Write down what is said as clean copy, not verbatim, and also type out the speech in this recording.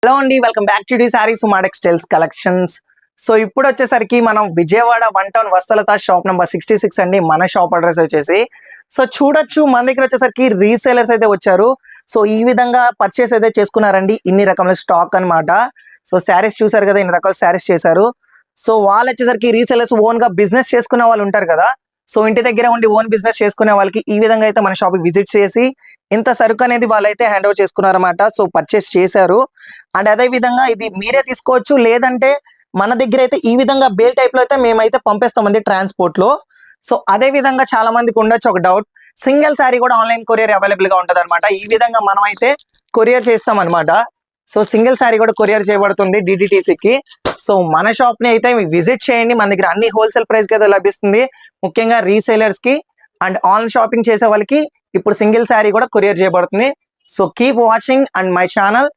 Hello అండి, welcome back to the sarees Uma textiles collections. So ఇప్పుడు వచ్చేసరికి మనం విజయవాడ 1 టౌన్ వస్తలత షాప్ నెంబర్ 66 అండి. మన షాప్ అడ్రస్ వచ్చేసి సో చూడొచ్చు, మన దగ్గర వచ్చేసరికి రీసేలర్స్ అయితే వచ్చారు. సో ఈ విధంగా పర్చేస్ అయితే చేసుకున్నారండి. ఇన్ని రకముల స్టాక్ అన్నమాట. సో శారీస్ చూసారు కదా, ఇన్ని రకాల శారీస్ చేశారు. సో వాళ్ళు వచ్చేసరికి రీసేలర్స్ ఓన్ గా బిజినెస్ చేసుకునే వాళ్ళు ఉంటారు కదా. సో ఇంటి దగ్గర ఉండి ఓన్ బిజినెస్ చేసుకునే వాళ్ళకి ఈ విధంగా అయితే మన షాప్ కి విజిట్ చేసి ఇంత సరుకు అనేది వాళ్ళైతే హ్యాండ్ ఓవర్ చేసుకున్నారన్నమాట. సో పర్చేస్ చేశారు. అండ్ అదే విధంగా ఇది మీరే తీసుకోవచ్చు, లేదంటే మన దగ్గర అయితే ఈ విధంగా బేల్ టైప్ లో అయితే మేమైతే పంపిస్తామండి ట్రాన్స్పోర్ట్ లో. సో అదే విధంగా చాలా మందికి ఉండొచ్చు ఒక డౌట్, సింగిల్ శారీ కూడా ఆన్లైన్ కొరియర్ అవైలబుల్ గా ఉంటది అనమాట. ఈ విధంగా మనం అయితే కొరియర్ చేస్తాం అనమాట. సో సింగిల్ శారీ కూడా కొరియర్ చేయబడుతుంది డిటిటిసికి. సో మన షాప్ ని అయితే విజిట్ చేయండి. మన దగ్గర అన్ని హోల్సేల్ ప్రైస్ కి అయితే లభిస్తుంది, ముఖ్యంగా రీసేలర్స్ కి అండ్ ఆన్లైన్ షాపింగ్ చేసే వాళ్ళకి ఇప్పుడు సింగిల్ శారీ కూడా కొరియర్ చేయబడుతుంది. So keep watching and my channel.